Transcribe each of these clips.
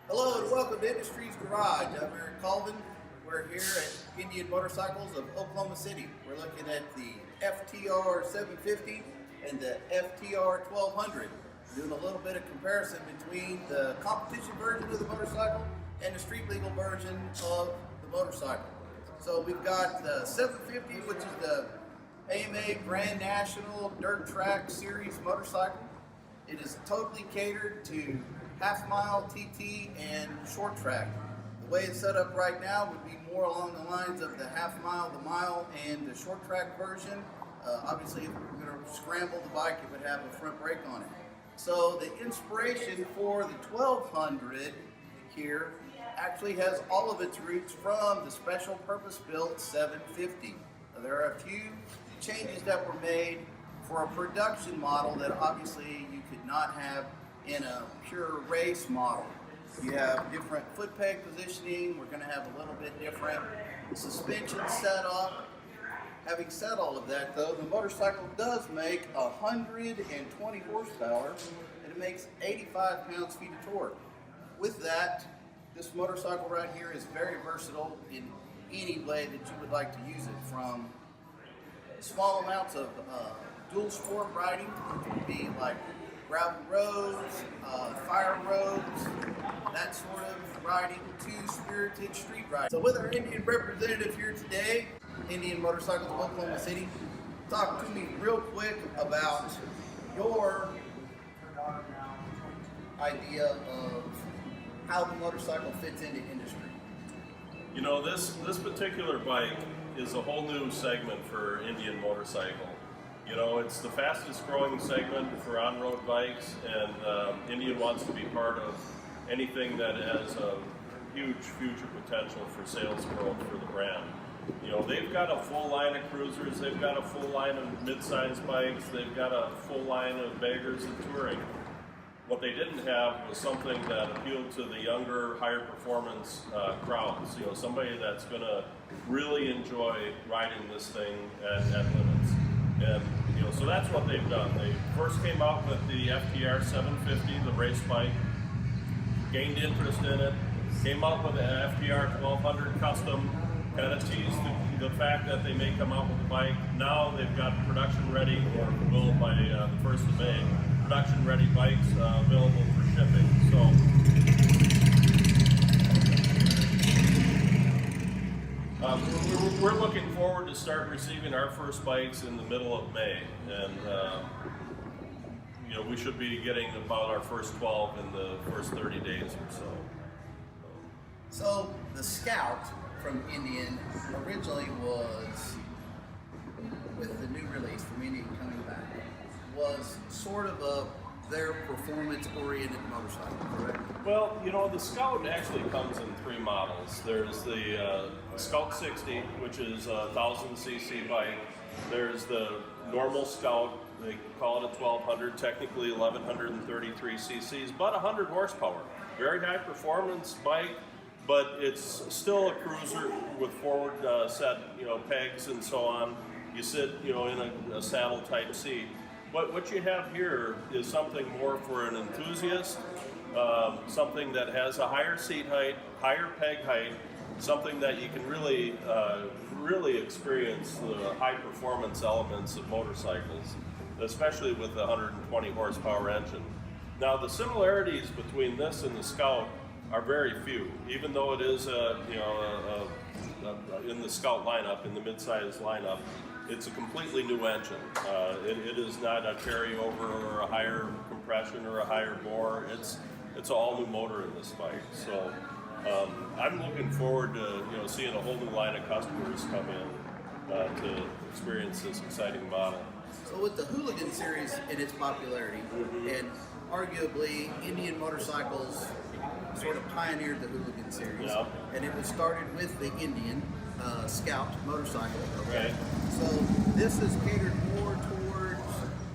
Hello and welcome to Industries Garage. I'm Eric Colvin. We're here at Indian Motorcycles of Oklahoma City. We're looking at the FTR 750 and the FTR 1200. Doing a little bit of comparison between the competition version of the motorcycle and the street legal version of the motorcycle. So we've got the 750, which is the AMA Grand National Dirt Track Series motorcycle. It is totally catered to half mile, TT, and short track. The way it's set up right now would be more along the lines of the half mile, the mile, and the short track version. Obviously, if we were going to scramble the bike, it would have a front brake on it. So the inspiration for the 1200 here actually has all of its roots from the special purpose built 750. There are a few changes that were made for a production model that obviously you could not have in a pure race model. You have different foot peg positioning. We're going to have a little bit different suspension setup. Having said all of that, though, the motorcycle does make 120 horsepower and it makes 85 pounds-feet of torque. With that, this motorcycle right here is very versatile in any way that you would like to use it, from small amounts of dual sport riding, which would be like gravel roads, fire roads, that sort of riding, to spirited street riding. So with our Indian representative here today, Indian Motorcycles of Oklahoma City, talk to me real quick about your idea of how the motorcycle fits into industry. You know, this particular bike is a whole new segment for Indian Motorcycle. You know, it's the fastest growing segment for on-road bikes, and Indian wants to be part of anything that has a huge future potential for sales growth for the brand. You know, they've got a full line of cruisers, they've got a full line of mid-sized bikes, they've got a full line of baggers and touring. What they didn't have was something that appealed to the younger, higher performance crowds. You know, somebody that's going to really enjoy riding this thing at limits. And you know, so that's what they've done. They first came out with the FTR 750, the race bike, gained interest in it, came out with the FTR 1200 custom, kind of teased the fact that they may come out with a bike. Now they've got production ready, or will by the 1st of May, production ready bikes available for shipping. So we're looking forward to start receiving our first bikes in the middle of May, and you know, we should be getting about our first 12 in the first 30 days or so. So the Scout from Indian originally was, with the new release from Indian coming back, was sort of their performance-oriented motorcycle, correct? Well, you know, the Scout actually comes in 3 models. There's the Scout 60, which is a 1,000cc bike. There's the normal Scout, they call it a 1200, technically 1133 cc's, but 100 horsepower. Very high performance bike, but it's still a cruiser with forward set, you know, pegs and so on. You sit, you know, in a saddle type seat. But what you have here is something more for an enthusiast, something that has a higher seat height, higher peg height, something that you can really, really experience the high performance elements of motorcycles, especially with the 120 horsepower engine. Now the similarities between this and the Scout are very few, even though it is in the Scout lineup, in the mid-size lineup. It's a completely new engine. It is not a carryover or a higher compression or a higher bore. It's an all new motor in this bike. So I'm looking forward to seeing a whole new line of customers come in to experience this exciting model. So with the Hooligan series and its popularity, and arguably Indian Motorcycles sort of pioneered the Hooligan series, Yep. and it was started with the Indian Scout motorcycle. Okay. So this is catered more towards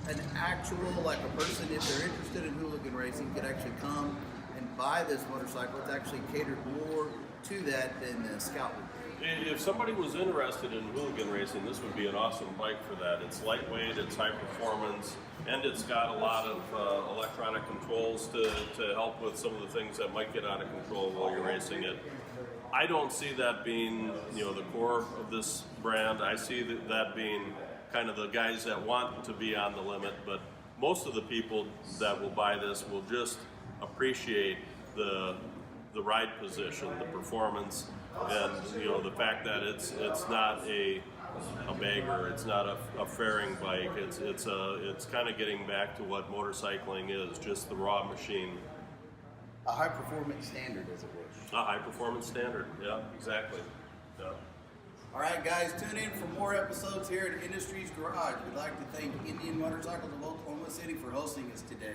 an actual, like a person, if they're interested in hooligan racing, could actually come and buy this motorcycle. It's actually catered more to that than the Scout would be. If somebody was interested in hooligan racing, this would be an awesome bike for that. It's lightweight, it's high performance, and it's got a lot of electronic controls to help with some of the things that might get out of control while you're racing it. I don't see that being, the core of this brand. I see that being kind of the guys that want to be on the limit, but most of the people that will buy this will just appreciate the ride position, the performance, and the fact that it's not a bagger, it's not a fairing bike. It's kind of getting back to what motorcycling is, just the raw machine. A high performance standard, as it were. A high performance standard. Yeah, exactly. Yeah. All right, guys, tune in for more episodes here at Industries Garage. We'd like to thank Indian Motorcycles of Oklahoma City for hosting us today.